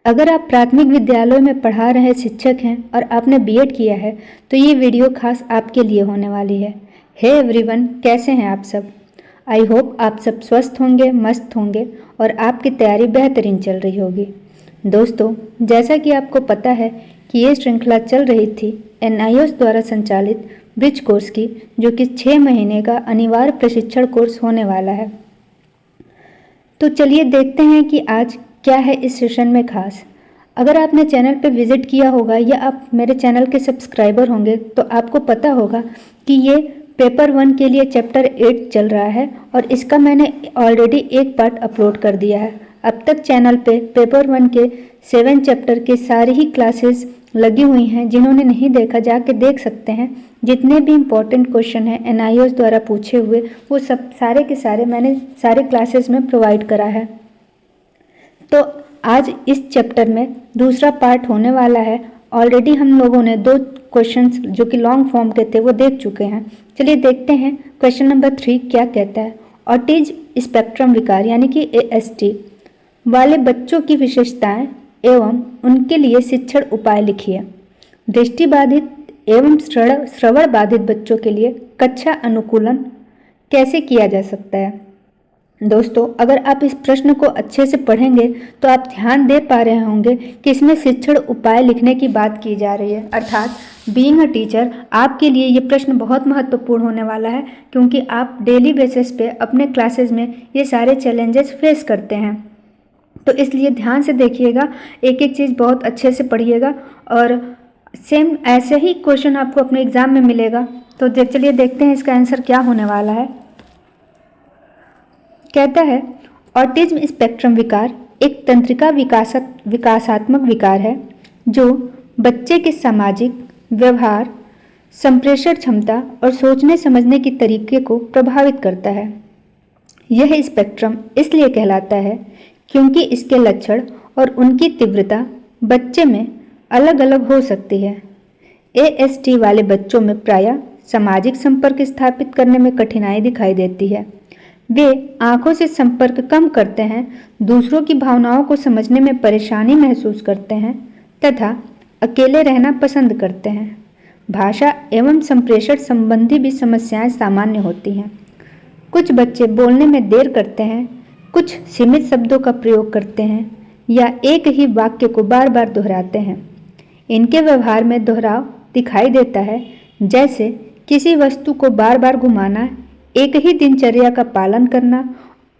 अगर आप प्राथमिक विद्यालयों में पढ़ा रहे शिक्षक हैं और आपने बीएड किया है तो ये वीडियो खास आपके लिए होने वाली है। हे एवरीवन, कैसे हैं आप सब? आई होप आप सब स्वस्थ होंगे, मस्त होंगे और आपकी तैयारी बेहतरीन चल रही होगी। दोस्तों, जैसा कि आपको पता है कि ये श्रृंखला चल रही थी NIOS द्वारा संचालित ब्रिज कोर्स की, जो कि 6 महीने का अनिवार्य प्रशिक्षण कोर्स होने वाला है। तो चलिए देखते हैं कि आज क्या है इस सेशन में खास। अगर आपने चैनल पे विजिट किया होगा या आप मेरे चैनल के सब्सक्राइबर होंगे तो आपको पता होगा कि ये पेपर 1 के लिए चैप्टर 8 चल रहा है और इसका मैंने ऑलरेडी एक पार्ट अपलोड कर दिया है। अब तक चैनल पे पेपर 1 के 7 चैप्टर के सारी ही क्लासेस लगी हुई हैं। जिन्होंने नहीं देखा जाके देख सकते हैं। जितने भी इम्पोर्टेंट क्वेश्चन हैं NIOS द्वारा पूछे हुए वो सब सारे के सारे मैंने सारे क्लासेस में प्रोवाइड करा है। तो आज इस चैप्टर में दूसरा पार्ट होने वाला है। ऑलरेडी हम लोगों ने 2 क्वेश्चंस जो कि लॉन्ग फॉर्म के थे वो देख चुके हैं। चलिए देखते हैं क्वेश्चन नंबर 3 क्या कहता है। ऑटिज्म स्पेक्ट्रम विकार यानी कि ASD वाले बच्चों की विशेषताएं एवं उनके लिए शिक्षण उपाय लिखिए। दृष्टिबाधित एवं श्रवण बाधित बच्चों के लिए कक्षा अनुकूलन कैसे किया जा सकता है? दोस्तों, अगर आप इस प्रश्न को अच्छे से पढ़ेंगे तो आप ध्यान दे पा रहे होंगे कि इसमें शिक्षण उपाय लिखने की बात की जा रही है। अर्थात बीइंग अ टीचर आपके लिए ये प्रश्न बहुत महत्वपूर्ण होने वाला है, क्योंकि आप डेली बेसिस पे अपने क्लासेस में ये सारे चैलेंजेस फेस करते हैं। तो इसलिए ध्यान से देखिएगा, एक एक चीज़ बहुत अच्छे से पढ़िएगा और सेम ऐसे ही क्वेश्चन आपको अपने एग्जाम में मिलेगा। तो चलिए देखते हैं इसका आंसर क्या होने वाला है। कहता है ऑटिज्म स्पेक्ट्रम विकार एक तंत्रिका विकासात्मक विकार है जो बच्चे के सामाजिक व्यवहार, संप्रेषण क्षमता और सोचने समझने के तरीके को प्रभावित करता है। यह स्पेक्ट्रम इसलिए कहलाता है क्योंकि इसके लक्षण और उनकी तीव्रता बच्चे में अलग अलग हो सकती है। ASD वाले बच्चों में प्रायः सामाजिक संपर्क स्थापित करने में कठिनाई दिखाई देती है। वे आंखों से संपर्क कम करते हैं, दूसरों की भावनाओं को समझने में परेशानी महसूस करते हैं तथा अकेले रहना पसंद करते हैं। भाषा एवं संप्रेषण संबंधी भी समस्याएं सामान्य होती हैं। कुछ बच्चे बोलने में देर करते हैं, कुछ सीमित शब्दों का प्रयोग करते हैं या एक ही वाक्य को बार बार दोहराते हैं। इनके व्यवहार में दोहराव दिखाई देता है, जैसे किसी वस्तु को बार बार घुमाना, एक ही दिनचर्या का पालन करना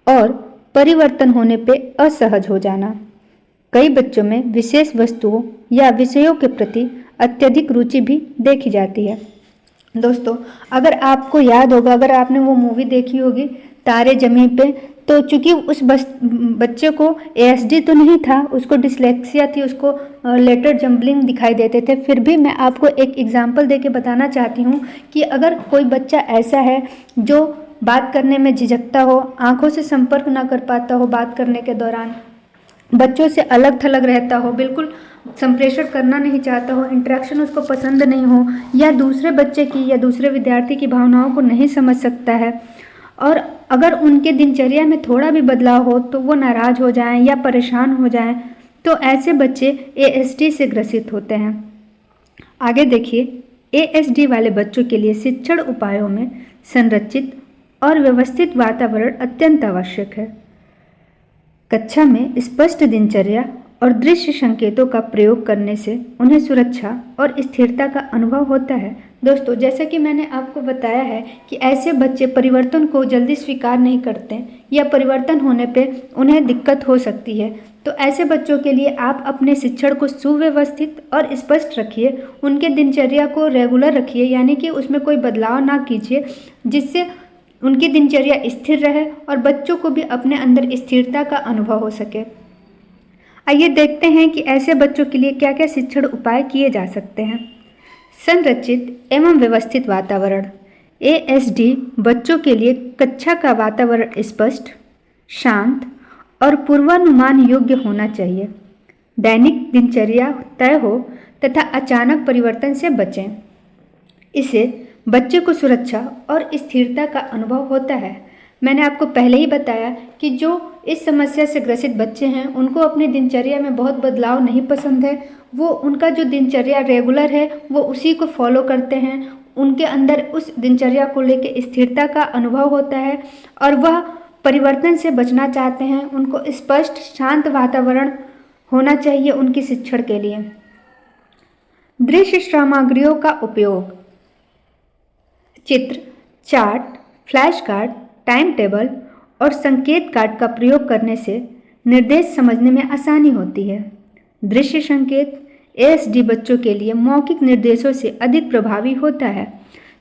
और परिवर्तन होने पे असहज हो जाना। कई बच्चों में विशेष वस्तुओं या विषयों के प्रति अत्यधिक रुचि भी देखी जाती है। दोस्तों, अगर आपको याद होगा, अगर आपने वो मूवी देखी होगी तारे ज़मीं पे, तो चूंकि उस बच्चे को ASD तो नहीं था, उसको डिसलेक्सिया थी, उसको लेटर जम्बलिंग दिखाई देते थे। फिर भी मैं आपको एक एग्जाम्पल देके बताना चाहती हूँ कि अगर कोई बच्चा ऐसा है जो बात करने में झिझकता हो, आंखों से संपर्क ना कर पाता हो, बात करने के दौरान बच्चों से अलग थलग रहता हो, बिल्कुल संप्रेषण करना नहीं चाहता हो, इंटरेक्शन उसको पसंद नहीं हो, या दूसरे बच्चे की या दूसरे विद्यार्थी की भावनाओं को नहीं समझ सकता है, और अगर उनके दिनचर्या में थोड़ा भी बदलाव हो तो वो नाराज हो जाएं या परेशान हो जाएं, तो ऐसे बच्चे ASD से ग्रसित होते हैं। आगे देखिए, ASD वाले बच्चों के लिए शिक्षण उपायों में संरचित और व्यवस्थित वातावरण अत्यंत आवश्यक है। कक्षा में स्पष्ट दिनचर्या और दृश्य संकेतों का प्रयोग करने से उन्हें सुरक्षा और स्थिरता का अनुभव होता है। दोस्तों, जैसा कि मैंने आपको बताया है कि ऐसे बच्चे परिवर्तन को जल्दी स्वीकार नहीं करते या परिवर्तन होने पे उन्हें दिक्कत हो सकती है। तो ऐसे बच्चों के लिए आप अपने शिक्षण को सुव्यवस्थित और स्पष्ट रखिए, उनके दिनचर्या को रेगुलर रखिए, यानी कि उसमें कोई बदलाव ना कीजिए, जिससे उनकी दिनचर्या स्थिर रहे और बच्चों को भी अपने अंदर स्थिरता का अनुभव हो सके। आइए देखते हैं कि ऐसे बच्चों के लिए क्या क्या शिक्षण उपाय किए जा सकते हैं। संरचित एवं व्यवस्थित वातावरण। ASD बच्चों के लिए कक्षा का वातावरण स्पष्ट, शांत और पूर्वानुमान योग्य होना चाहिए। दैनिक दिनचर्या तय हो तथा अचानक परिवर्तन से बचें। इससे बच्चे को सुरक्षा और स्थिरता का अनुभव होता है। मैंने आपको पहले ही बताया कि जो इस समस्या से ग्रसित बच्चे हैं उनको अपनी दिनचर्या में बहुत बदलाव नहीं पसंद है। वो उनका जो दिनचर्या रेगुलर है वो उसी को फॉलो करते हैं। उनके अंदर उस दिनचर्या को लेकर स्थिरता का अनुभव होता है और वह परिवर्तन से बचना चाहते हैं। उनको स्पष्ट शांत वातावरण होना चाहिए उनकी शिक्षण के लिए। दृश्य सामग्रियों का उपयोग, चित्र, chart, flash card, time table और संकेत कार्ड का प्रयोग करने से निर्देश समझने में आसानी होती है। दृश्य संकेत एएसडी बच्चों के लिए मौखिक निर्देशों से अधिक प्रभावी होता है।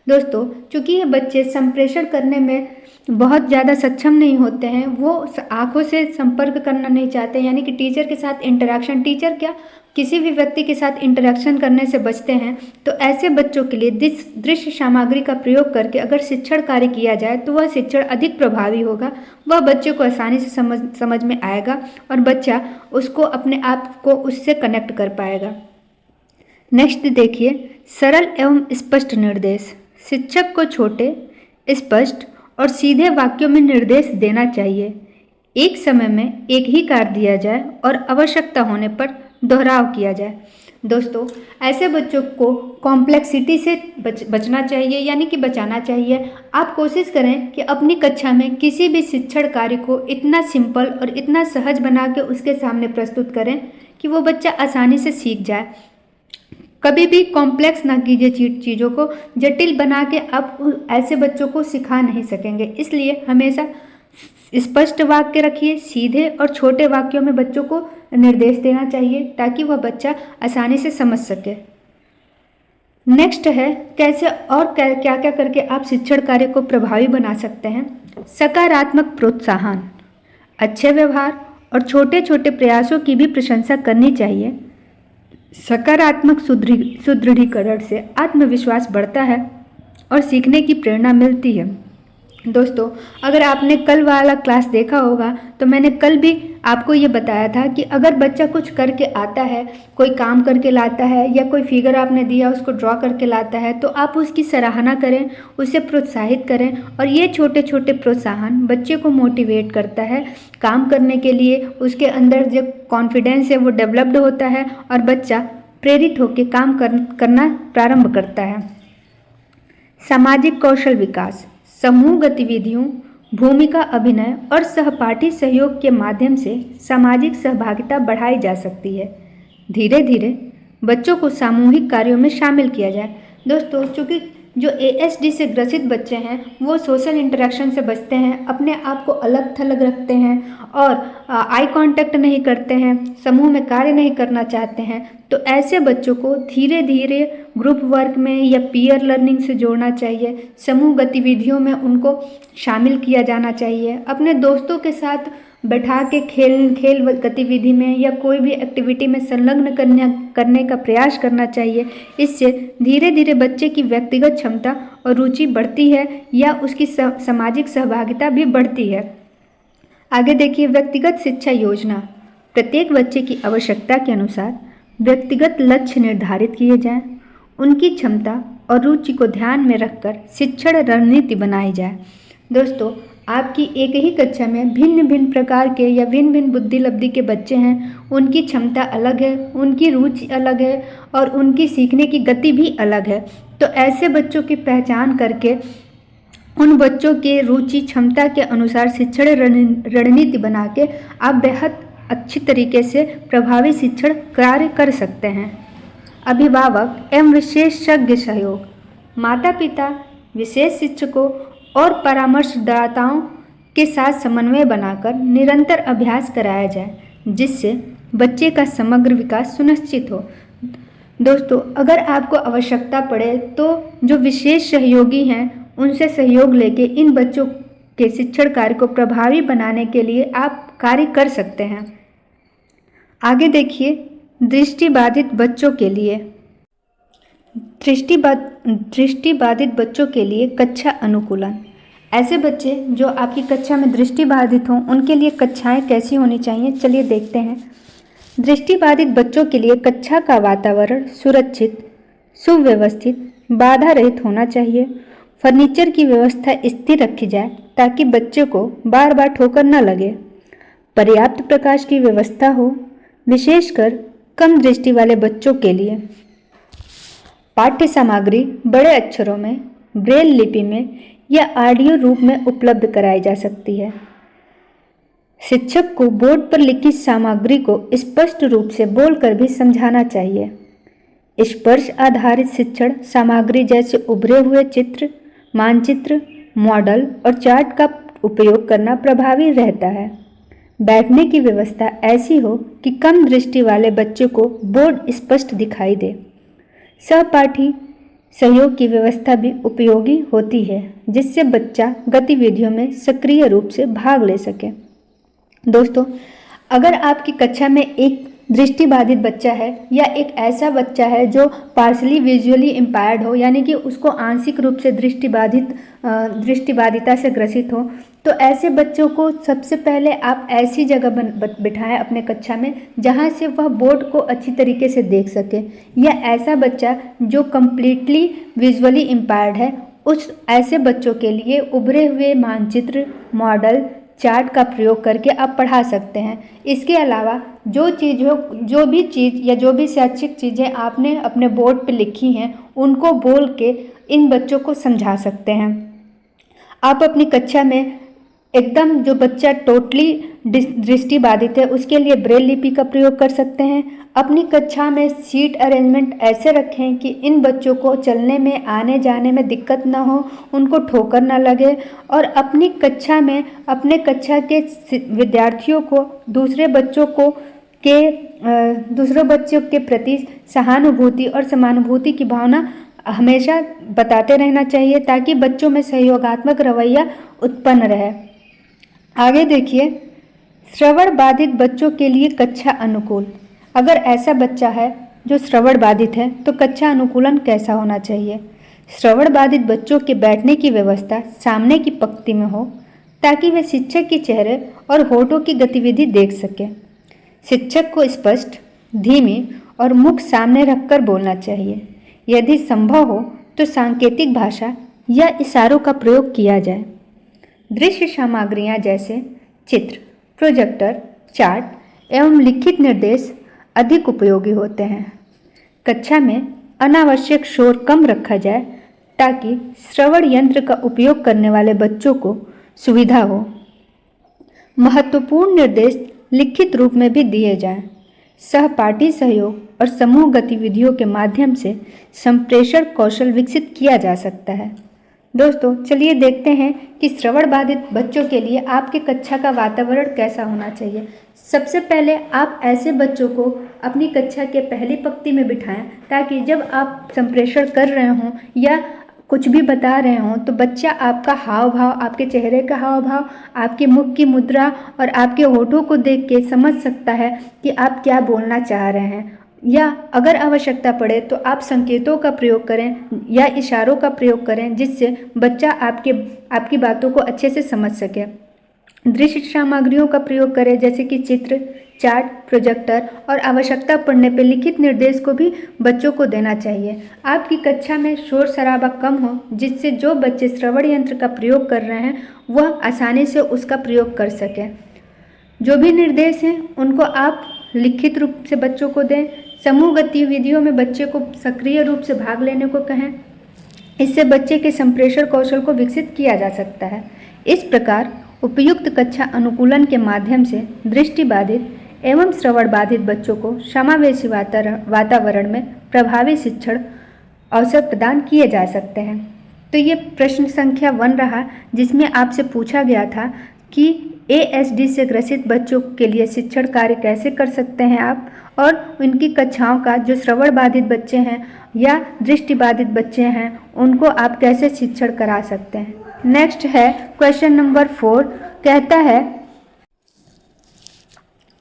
दोस्तों, चूंकि ये बच्चे संप्रेषण करने में बहुत ज़्यादा सक्षम नहीं होते हैं, वो आंखों से संपर्क करना नहीं चाहते, यानी कि टीचर के साथ इंटरेक्शन, टीचर क्या किसी भी व्यक्ति के साथ इंटरेक्शन करने से बचते हैं। तो ऐसे बच्चों के लिए दृश्य सामग्री का प्रयोग करके अगर शिक्षण कार्य किया जाए तो वह शिक्षण अधिक प्रभावी होगा। वह बच्चे को आसानी से समझ में आएगा और बच्चा उसको अपने आप को उससे कनेक्ट कर पाएगा। नेक्स्ट देखिए, सरल एवं स्पष्ट निर्देश। शिक्षक को छोटे, स्पष्ट और सीधे वाक्यों में निर्देश देना चाहिए। एक समय में एक ही कार्य दिया जाए और आवश्यकता होने पर दोहराव किया जाए। दोस्तों, ऐसे बच्चों को कॉम्प्लेक्सिटी से बचना चाहिए, यानी कि बचाना चाहिए। आप कोशिश करें कि अपनी कक्षा में किसी भी शिक्षण कार्य को इतना सिंपल और इतना सहज बना के उसके सामने प्रस्तुत करें कि वो बच्चा आसानी से सीख जाए। कभी भी कॉम्प्लेक्स ना कीजिए चीज़ों को, जटिल बना के आप ऐसे बच्चों को सिखा नहीं सकेंगे। इसलिए हमेशा स्पष्ट वाक्य रखिए, सीधे और छोटे वाक्यों में बच्चों को निर्देश देना चाहिए ताकि वह बच्चा आसानी से समझ सके। नेक्स्ट है, कैसे और क्या क्या करके आप शिक्षण कार्य को प्रभावी बना सकते हैं। सकारात्मक प्रोत्साहन, अच्छे व्यवहार और छोटे छोटे प्रयासों की भी प्रशंसा करनी चाहिए। सकारात्मक सुदृढ़ीकरण से आत्मविश्वास बढ़ता है और सीखने की प्रेरणा मिलती है। दोस्तों, अगर आपने कल वाला क्लास देखा होगा तो मैंने कल भी आपको ये बताया था कि अगर बच्चा कुछ करके आता है, कोई काम करके लाता है या कोई फिगर आपने दिया उसको ड्रॉ करके लाता है, तो आप उसकी सराहना करें, उसे प्रोत्साहित करें। और ये छोटे छोटे प्रोत्साहन बच्चे को मोटिवेट करता है काम करने के लिए। उसके अंदर जो कॉन्फिडेंस है वो डेवलप्ड होता है और बच्चा प्रेरित होकर काम करना प्रारंभ करता है। सामाजिक कौशल विकास, समूह गतिविधियों, भूमिका अभिनय और सहपाठी सहयोग के माध्यम से सामाजिक सहभागिता बढ़ाई जा सकती है। धीरे धीरे बच्चों को सामूहिक कार्यों में शामिल किया जाए। दोस्तों, चूँकि जो एएसडी से ग्रसित बच्चे हैं वो सोशल इंटरेक्शन से बचते हैं, अपने आप को अलग थलग रखते हैं और आई कांटेक्ट नहीं करते हैं, समूह में कार्य नहीं करना चाहते हैं। तो ऐसे बच्चों को धीरे धीरे ग्रुप वर्क में या पीयर लर्निंग से जोड़ना चाहिए। समूह गतिविधियों में उनको शामिल किया जाना चाहिए। अपने दोस्तों के साथ बैठा के खेल गतिविधि में या कोई भी एक्टिविटी में संलग्न करने का प्रयास करना चाहिए। इससे धीरे धीरे बच्चे की व्यक्तिगत क्षमता और रुचि बढ़ती है या उसकी सामाजिक सहभागिता भी बढ़ती है। आगे देखिए, व्यक्तिगत शिक्षा योजना। प्रत्येक बच्चे की आवश्यकता के अनुसार व्यक्तिगत लक्ष्य निर्धारित किए जाएं। उनकी क्षमता और रुचि को ध्यान में रखकर शिक्षण रणनीति बनाई जाए। दोस्तों, आपकी एक ही कक्षा में भिन्न भिन्न प्रकार के या भिन्न भिन्न बुद्धि लब्धि के बच्चे हैं। उनकी क्षमता अलग है, उनकी रुचि अलग है और उनकी सीखने की गति भी अलग है। तो ऐसे बच्चों की पहचान करके उन बच्चों के रुचि क्षमता के अनुसार शिक्षण रणनीति बना के आप बेहद अच्छी तरीके से प्रभावी शिक्षण कार्य कर सकते हैं। अभिभावक एवं विशेषज्ञ सहयोग, माता पिता, विशेष शिक्षकों और परामर्शदाताओं के साथ समन्वय बनाकर निरंतर अभ्यास कराया जाए, जिससे बच्चे का समग्र विकास सुनिश्चित हो। दोस्तों, अगर आपको आवश्यकता पड़े तो जो विशेष सहयोगी हैं उनसे सहयोग लेके इन बच्चों के शिक्षण कार्य को प्रभावी बनाने के लिए आप कार्य कर सकते हैं। आगे देखिए, दृष्टिबाधित बच्चों के लिए दृष्टिबाधित बच्चों के लिए कक्षा अनुकूलन। ऐसे बच्चे जो आपकी कक्षा में दृष्टिबाधित हों उनके लिए कक्षाएं कैसी होनी चाहिए, चलिए देखते हैं। दृष्टिबाधित बच्चों के लिए कक्षा का वातावरण सुरक्षित, सुव्यवस्थित, बाधा रहित होना चाहिए। फर्नीचर की व्यवस्था स्थिर रखी जाए ताकि बच्चे को बार बार ठोकर न लगे। पर्याप्त प्रकाश की व्यवस्था हो, विशेषकर कम दृष्टि वाले बच्चों के लिए। पाठ्य सामग्री बड़े अक्षरों में, ब्रेल लिपि में या ऑडियो रूप में उपलब्ध कराई जा सकती है। शिक्षक को बोर्ड पर लिखी सामग्री को स्पष्ट रूप से बोलकर भी समझाना चाहिए। स्पर्श आधारित शिक्षण सामग्री जैसे उभरे हुए चित्र, मानचित्र, मॉडल और चार्ट का उपयोग करना प्रभावी रहता है। बैठने की व्यवस्था ऐसी हो कि कम दृष्टि वाले बच्चे को बोर्ड स्पष्ट दिखाई दे। सहपाठी सहयोग की व्यवस्था भी उपयोगी होती है, जिससे बच्चा गतिविधियों में सक्रिय रूप से भाग ले सके। दोस्तों, अगर आपकी कक्षा में एक दृष्टिबाधित बच्चा है या एक ऐसा बच्चा है जो पार्शली विजुअली इम्पायर्ड हो, यानी कि उसको आंशिक रूप से दृष्टिबाधिता से ग्रसित हो, तो ऐसे बच्चों को सबसे पहले आप ऐसी जगह बिठाएं अपने कक्षा में जहां से वह बोर्ड को अच्छी तरीके से देख सके। या ऐसा बच्चा जो कम्प्लीटली विजुअली इम्पायर्ड है, उस ऐसे बच्चों के लिए उभरे हुए मानचित्र, मॉडल, चार्ट का प्रयोग करके आप पढ़ा सकते हैं। इसके अलावा जो भी चीज़ या जो भी शैक्षिक चीज़ें आपने अपने बोर्ड पे लिखी हैं, उनको बोल के इन बच्चों को समझा सकते हैं। आप अपनी कक्षा में एकदम जो बच्चा टोटली दृष्टिबाधित है उसके लिए ब्रेल लिपि का प्रयोग कर सकते हैं। अपनी कक्षा में सीट अरेंजमेंट ऐसे रखें कि इन बच्चों को चलने में, आने जाने में दिक्कत ना हो, उनको ठोकर ना लगे, और अपनी कक्षा में अपने कक्षा के विद्यार्थियों को दूसरे बच्चों के प्रति सहानुभूति और समानुभूति की भावना हमेशा बताते रहना चाहिए ताकि बच्चों में सहयोगात्मक रवैया उत्पन्न रहे। आगे देखिए, श्रवण बाधित बच्चों के लिए कक्षा अनुकूल। अगर ऐसा बच्चा है जो श्रवण बाधित है तो कक्षा अनुकूलन कैसा होना चाहिए? श्रवण बाधित बच्चों के बैठने की व्यवस्था सामने की पंक्ति में हो ताकि वे शिक्षक के चेहरे और होठों की गतिविधि देख सके। शिक्षक को स्पष्ट, धीमी और मुख सामने रखकर बोलना चाहिए। यदि संभव हो तो सांकेतिक भाषा या इशारों का प्रयोग किया जाए। दृश्य सामग्रियाँ जैसे चित्र, प्रोजेक्टर, चार्ट एवं लिखित निर्देश अधिक उपयोगी होते हैं। कक्षा में अनावश्यक शोर कम रखा जाए ताकि श्रवण यंत्र का उपयोग करने वाले बच्चों को सुविधा हो। महत्वपूर्ण निर्देश लिखित रूप में भी दिए जाएं। सहपाठी सहयोग और समूह गतिविधियों के माध्यम से संप्रेषण कौशल विकसित किया जा सकता है। दोस्तों, चलिए देखते हैं कि श्रवण बाधित बच्चों के लिए आपके कक्षा का वातावरण कैसा होना चाहिए। सबसे पहले आप ऐसे बच्चों को अपनी कक्षा के पहली पंक्ति में बिठाएं ताकि जब आप संप्रेषण कर रहे हों या कुछ भी बता रहे हों तो बच्चा आपका हाव भाव, आपके चेहरे का हाव भाव, आपके मुख की मुद्रा और आपके होठों को देख के समझ सकता है कि आप क्या बोलना चाह रहे हैं। या अगर आवश्यकता पड़े तो आप संकेतों का प्रयोग करें या इशारों का प्रयोग करें जिससे बच्चा आपकी बातों को अच्छे से समझ सके। दृश्य सामग्रियों का प्रयोग करें जैसे कि चित्र, चार्ट, प्रोजेक्टर और आवश्यकता पड़ने पर लिखित निर्देश को भी बच्चों को देना चाहिए। आपकी कक्षा में शोर शराबा कम हो जिससे जो बच्चे श्रवण यंत्र का प्रयोग कर रहे हैं वह आसानी से उसका प्रयोग कर सकें। जो भी निर्देश हैं उनको आप लिखित रूप से बच्चों को दें। समूह गतिविधियों में बच्चे को सक्रिय रूप से भाग लेने को कहें। इससे बच्चे के संप्रेषण कौशल को विकसित किया जा सकता है। इस प्रकार उपयुक्त कक्षा अनुकूलन के माध्यम से दृष्टिबाधित एवं श्रवण बाधित बच्चों को समावेशी वातावरण में प्रभावी शिक्षण अवसर प्रदान किए जा सकते हैं। तो ये प्रश्न संख्या 1 रहा जिसमें आपसे पूछा गया था कि ASD से ग्रसित बच्चों के लिए शिक्षण कार्य कैसे कर सकते हैं आप, और उनकी कक्षाओं का जो श्रवण बाधित बच्चे हैं या दृष्टिबाधित बच्चे हैं उनको आप कैसे शिक्षण करा सकते हैं। नेक्स्ट है क्वेश्चन नंबर 4, कहता है,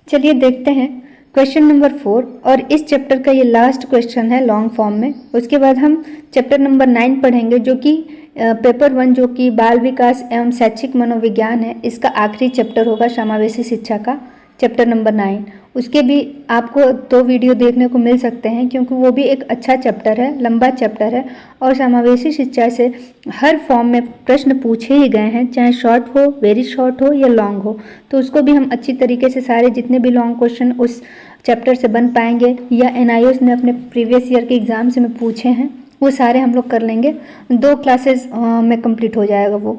चलिए देखते हैं क्वेश्चन नंबर 4, और इस चैप्टर का ये लास्ट क्वेश्चन है लॉन्ग फॉर्म में। उसके बाद हम चैप्टर नंबर 9 पढ़ेंगे जो कि पेपर 1 जो कि बाल विकास एवं शैक्षिक मनोविज्ञान है, इसका आखिरी चैप्टर होगा समावेशी शिक्षा का, चैप्टर नंबर 9। उसके भी आपको 2 वीडियो देखने को मिल सकते हैं, क्योंकि वो भी एक अच्छा चैप्टर है, लंबा चैप्टर है और समावेशी शिक्षा से हर फॉर्म में प्रश्न पूछे ही गए हैं, चाहे शॉर्ट हो, वेरी शॉर्ट हो या लॉन्ग हो। तो उसको भी हम अच्छी तरीके से सारे जितने भी लॉन्ग क्वेश्चन उस चैप्टर से बन पाएंगे या NIOS ने अपने प्रीवियस ईयर के एग्जाम से में पूछे हैं, वो सारे हम लोग कर लेंगे। 2 क्लासेस में कंप्लीट हो जाएगा वो।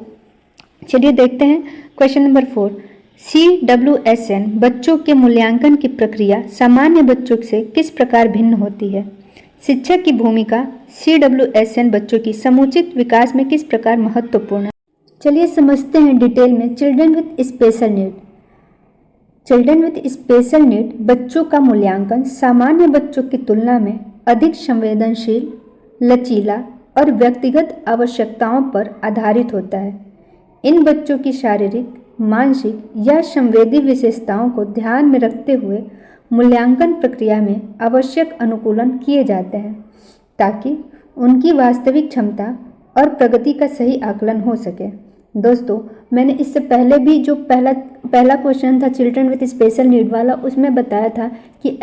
चलिए देखते हैं क्वेश्चन नंबर 4। CWSN बच्चों के मूल्यांकन की प्रक्रिया सामान्य बच्चों से किस प्रकार भिन्न होती है? शिक्षक की भूमिका CWSN बच्चों की समुचित विकास में किस प्रकार महत्वपूर्ण है? चलिए समझते हैं डिटेल में। Children with special need. Children with special need बच्चों का मूल्यांकन सामान्य बच्चों की तुलना में अधिक संवेदनशील, लचीला और व्यक्तिगत आवश्यकताओं पर आधारित होता है। इन बच्चों की शारीरिक, मानसिक या संवेदी विशेषताओं को ध्यान में रखते हुए मूल्यांकन प्रक्रिया में आवश्यक अनुकूलन किए जाते हैं, ताकि उनकी वास्तविक क्षमता और प्रगति का सही आकलन हो सके। दोस्तों, मैंने इससे पहले भी जो पहला क्वेश्चन था चिल्ड्रन विथ स्पेशल नीड वाला, उसमें बताया था कि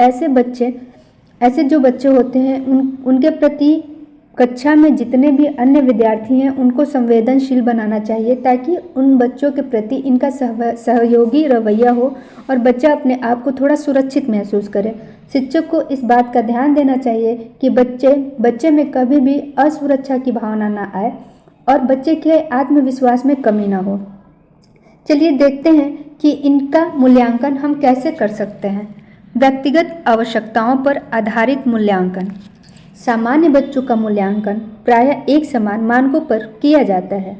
ऐसे जो बच्चे होते हैं उनके प्रति कक्षा में जितने भी अन्य विद्यार्थी हैं उनको संवेदनशील बनाना चाहिए, ताकि उन बच्चों के प्रति इनका सहयोगी रवैया हो और बच्चा अपने आप को थोड़ा सुरक्षित महसूस करे। शिक्षक को इस बात का ध्यान देना चाहिए कि बच्चे में कभी भी असुरक्षा की भावना ना आए और बच्चे के आत्मविश्वास में कमी ना हो। चलिए देखते हैं कि इनका मूल्यांकन हम कैसे कर सकते हैं। व्यक्तिगत आवश्यकताओं पर आधारित मूल्यांकन। सामान्य बच्चों का मूल्यांकन प्रायः एक समान मानकों पर किया जाता है,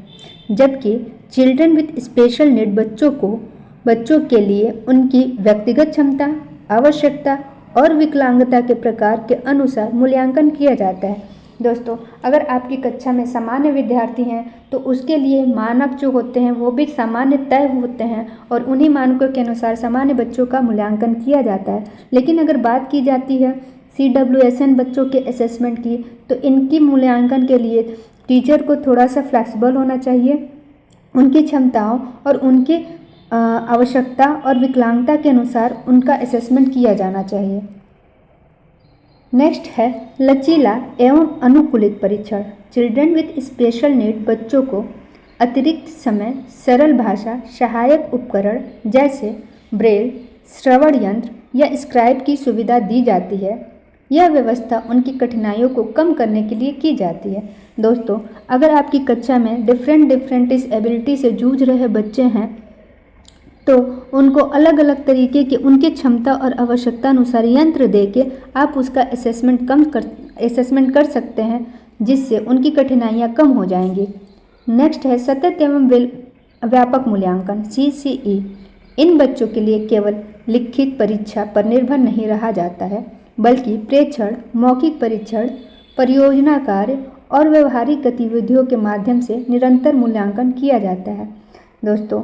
जबकि चिल्ड्रन विथ स्पेशल नीड बच्चों के लिए उनकी व्यक्तिगत क्षमता, आवश्यकता और विकलांगता के प्रकार के अनुसार मूल्यांकन किया जाता है। दोस्तों, अगर आपकी कक्षा में सामान्य विद्यार्थी हैं तो उसके लिए मानक जो होते हैं वो भी सामान्य तय होते हैं और उन्हीं मानकों के अनुसार सामान्य बच्चों का मूल्यांकन किया जाता है। लेकिन अगर बात की जाती है CWSN बच्चों के असेसमेंट की, तो इनकी मूल्यांकन के लिए टीचर को थोड़ा सा फ्लेक्सिबल होना चाहिए। उनकी क्षमताओं और उनकी आवश्यकता और विकलांगता के अनुसार उनका असेसमेंट किया जाना चाहिए। नेक्स्ट है लचीला एवं अनुकूलित परीक्षण। चिल्ड्रन विथ स्पेशल नीड बच्चों को अतिरिक्त समय, सरल भाषा, सहायक उपकरण जैसे ब्रेल, श्रवण यंत्र या स्क्राइब की सुविधा दी जाती है। यह व्यवस्था उनकी कठिनाइयों को कम करने के लिए की जाती है। दोस्तों, अगर आपकी कक्षा में डिफरेंट डिसेबिलिटी से जूझ रहे बच्चे हैं तो उनको अलग अलग तरीके के उनके क्षमता और आवश्यकता अनुसार यंत्र दे के आप उसका असेसमेंट कर सकते हैं, जिससे उनकी कठिनाइयाँ कम हो जाएंगी। नेक्स्ट है सतत एवं व्यापक मूल्यांकन CCE। इन बच्चों के लिए केवल लिखित परीक्षा पर निर्भर नहीं रहा जाता है, बल्कि प्रेक्षण, मौखिक परीक्षण, परियोजना कार्य और व्यवहारिक गतिविधियों के माध्यम से निरंतर मूल्यांकन किया जाता है। दोस्तों,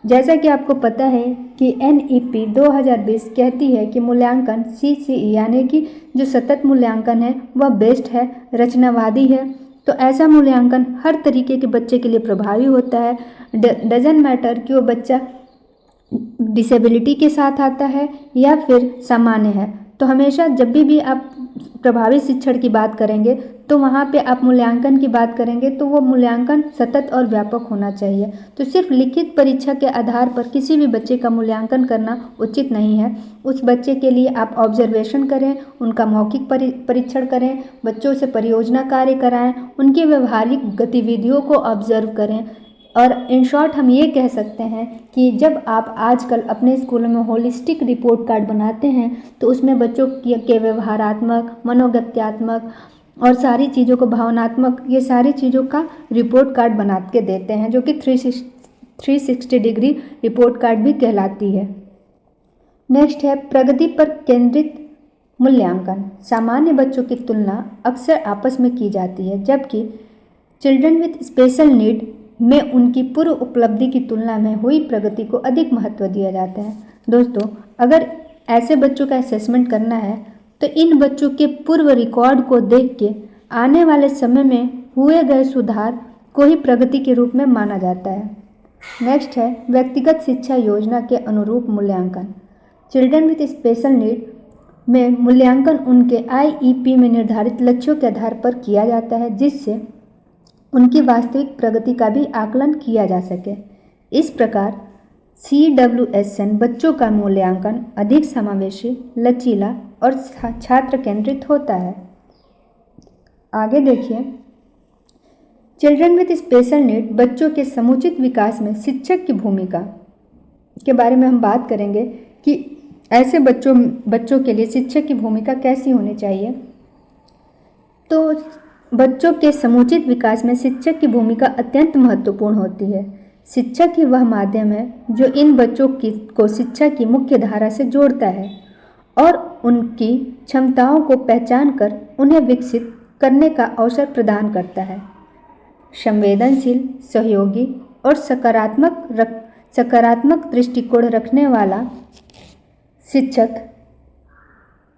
जैसा कि आपको पता है कि NEP 2020 कहती है कि मूल्यांकन CCE यानी कि जो सतत मूल्यांकन है वह बेस्ट है, रचनावादी है। तो ऐसा मूल्यांकन हर तरीके के बच्चे के लिए प्रभावी होता है। डजंट मैटर कि वो बच्चा डिसेबिलिटी के साथ आता है या फिर सामान्य है। तो हमेशा जब भी आप प्रभावी शिक्षण की बात करेंगे तो वहाँ पे आप मूल्यांकन की बात करेंगे तो वो मूल्यांकन सतत और व्यापक होना चाहिए। तो सिर्फ लिखित परीक्षा के आधार पर किसी भी बच्चे का मूल्यांकन करना उचित नहीं है। उस बच्चे के लिए आप ऑब्जर्वेशन करें, उनका मौखिक परीक्षण करें, बच्चों से परियोजना कार्य कराएं, उनकी व्यवहारिक गतिविधियों को ऑब्जर्व करें। और इन शॉर्ट हम ये कह सकते हैं कि जब आप आजकल अपने स्कूलों में होलिस्टिक रिपोर्ट कार्ड बनाते हैं तो उसमें बच्चों के व्यवहारात्मक, मनोगत्यात्मक और सारी चीज़ों को भावनात्मक, ये सारी चीज़ों का रिपोर्ट कार्ड बना के देते हैं, जो कि 360 डिग्री रिपोर्ट कार्ड भी कहलाती है। नेक्स्ट है प्रगति पर केंद्रित मूल्यांकन। सामान्य बच्चों की तुलना अक्सर आपस में की जाती है, जबकि चिल्ड्रन विथ स्पेशल नीड में उनकी पूर्व उपलब्धि की तुलना में हुई प्रगति को अधिक महत्व दिया जाता है। दोस्तों, अगर ऐसे बच्चों का असेसमेंट करना है तो इन बच्चों के पूर्व रिकॉर्ड को देख के आने वाले समय में हुए गए सुधार को ही प्रगति के रूप में माना जाता है। नेक्स्ट है व्यक्तिगत शिक्षा योजना के अनुरूप मूल्यांकन। चिल्ड्रन विद स्पेशल नीड में मूल्यांकन उनके IEP में निर्धारित लक्ष्यों के आधार पर किया जाता है, जिससे उनकी वास्तविक प्रगति का भी आकलन किया जा सके। इस प्रकार CWSN बच्चों का मूल्यांकन अधिक समावेशी, लचीला और छात्र केंद्रित होता है। आगे देखिए, चिल्ड्रन विद स्पेशल नीड बच्चों के समुचित विकास में शिक्षक की भूमिका के बारे में हम बात करेंगे कि ऐसे बच्चों के लिए शिक्षक की भूमिका कैसी होनी चाहिए। तो बच्चों के समुचित विकास में शिक्षक की भूमिका अत्यंत महत्वपूर्ण होती है। शिक्षक ही वह माध्यम है जो इन बच्चों को शिक्षा की मुख्य धारा से जोड़ता है और उनकी क्षमताओं को पहचान कर उन्हें विकसित करने का अवसर प्रदान करता है। संवेदनशील, सहयोगी और सकारात्मक दृष्टिकोण रखने वाला शिक्षक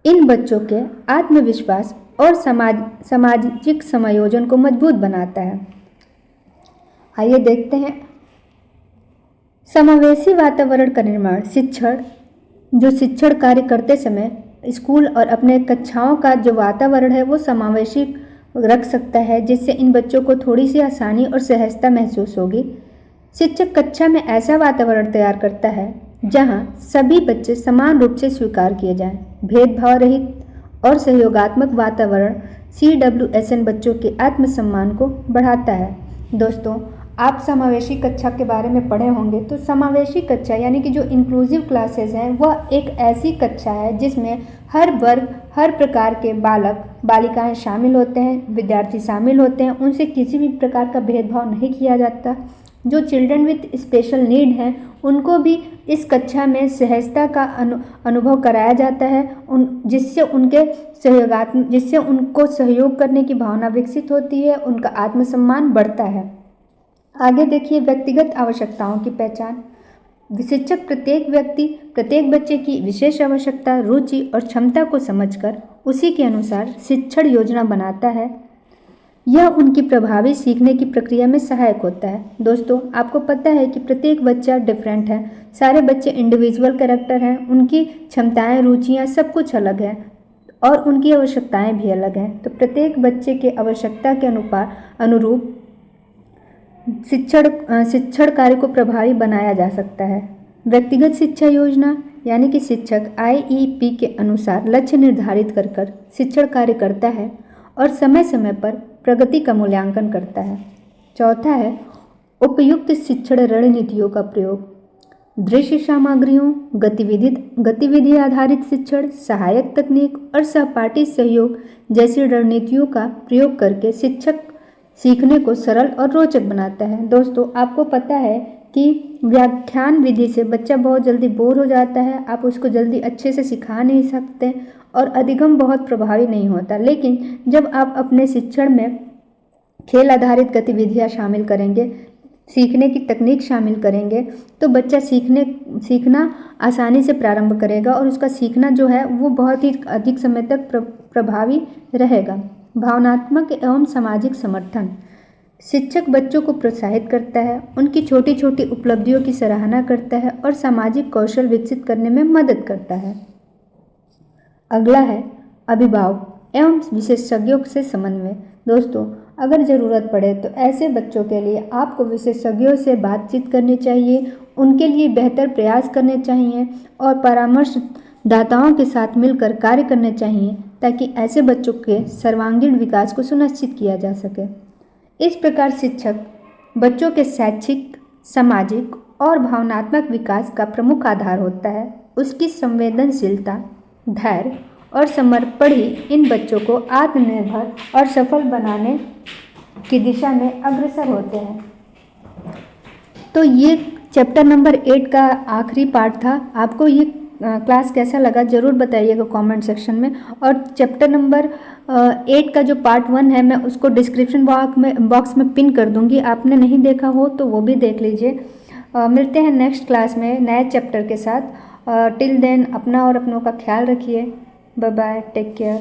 इन बच्चों के आत्मविश्वास और सामाजिक समायोजन को मजबूत बनाता है। आइए देखते हैं, समावेशी वातावरण का निर्माण। शिक्षण कार्य करते समय स्कूल और अपने कक्षाओं का जो वातावरण है वो समावेशी रख सकता है, जिससे इन बच्चों को थोड़ी सी आसानी और सहजता महसूस होगी। शिक्षक कक्षा में ऐसा वातावरण तैयार करता है जहां सभी बच्चे समान रूप से स्वीकार किए जाएं। भेदभाव रहित और सहयोगात्मक वातावरण CWSN बच्चों के आत्मसम्मान को बढ़ाता है। दोस्तों, आप समावेशी कक्षा के बारे में पढ़े होंगे, तो समावेशी कक्षा यानी कि जो इंक्लूसिव क्लासेस हैं वह एक ऐसी कक्षा है जिसमें हर वर्ग, हर प्रकार के बालक बालिकाएं शामिल होते हैं, विद्यार्थी शामिल होते हैं। उनसे किसी भी प्रकार का भेदभाव नहीं किया जाता। जो चिल्ड्रन विद स्पेशल नीड हैं उनको भी इस कक्षा में सहजता का अनुभव कराया जाता है, जिससे उनको सहयोग करने की भावना विकसित होती है, उनका आत्मसम्मान बढ़ता है। आगे देखिए, व्यक्तिगत आवश्यकताओं की पहचान। शिक्षक प्रत्येक बच्चे की विशेष आवश्यकता, रुचि और क्षमता को समझकर उसी के अनुसार शिक्षण योजना बनाता है। यह उनकी प्रभावी सीखने की प्रक्रिया में सहायक होता है। दोस्तों, आपको पता है कि प्रत्येक बच्चा डिफरेंट है, सारे बच्चे इंडिविजुअल कैरेक्टर हैं, उनकी क्षमताएं, रुचियां सब कुछ अलग है और उनकी आवश्यकताएं भी अलग हैं। तो प्रत्येक बच्चे के आवश्यकता के अनुरूप शिक्षण कार्य को प्रभावी बनाया जा सकता है। व्यक्तिगत शिक्षा योजना यानी कि शिक्षक IEP के अनुसार लक्ष्य निर्धारित कर शिक्षण कार्य करता है और समय समय पर प्रगति का मूल्यांकन करता है। चौथा है उपयुक्त शिक्षण रणनीतियों का प्रयोग। दृश्य सामग्रियों, गतिविधि आधारित शिक्षण, सहायक तकनीक और सहपाठी सहयोग जैसी रणनीतियों का प्रयोग करके शिक्षक सीखने को सरल और रोचक बनाता है। दोस्तों, आपको पता है कि व्याख्यान विधि से बच्चा बहुत जल्दी बोर हो जाता है, आप उसको जल्दी अच्छे से सिखा नहीं सकते और अधिगम बहुत प्रभावी नहीं होता। लेकिन जब आप अपने शिक्षण में खेल आधारित गतिविधियां शामिल करेंगे, सीखने की तकनीक शामिल करेंगे, तो बच्चा सीखना आसानी से प्रारंभ करेगा और उसका सीखना जो है वो बहुत ही अधिक समय तक प्रभावी रहेगा। भावनात्मक एवं सामाजिक समर्थन। शिक्षक बच्चों को प्रोत्साहित करता है, उनकी छोटी छोटी उपलब्धियों की सराहना करता है और सामाजिक कौशल विकसित करने में मदद करता है। अगला है अभिभावक एवं विशेषज्ञों से समन्वय। दोस्तों, अगर ज़रूरत पड़े तो ऐसे बच्चों के लिए आपको विशेषज्ञों से बातचीत करनी चाहिए, उनके लिए बेहतर प्रयास करने चाहिए और परामर्शदाताओं के साथ मिलकर कार्य करने चाहिए ताकि ऐसे बच्चों के सर्वांगीण विकास को सुनिश्चित किया जा सके। इस प्रकार शिक्षक बच्चों के शैक्षिक, सामाजिक और भावनात्मक विकास का प्रमुख आधार होता है। उसकी संवेदनशीलता, धैर्य और समर्पण ही इन बच्चों को आत्मनिर्भर और सफल बनाने की दिशा में अग्रसर होते हैं। तो ये चैप्टर नंबर 8 का आखिरी पार्ट था। आपको ये क्लास कैसा लगा ज़रूर बताइएगा कमेंट सेक्शन में। और चैप्टर नंबर 8 का जो पार्ट 1 है मैं उसको डिस्क्रिप्शन बॉक्स में पिन कर दूंगी, आपने नहीं देखा हो तो वो भी देख लीजिए। मिलते हैं नेक्स्ट क्लास में नए चैप्टर के साथ। टिल देन अपना और अपनों का ख्याल रखिए। Bye bye, take care.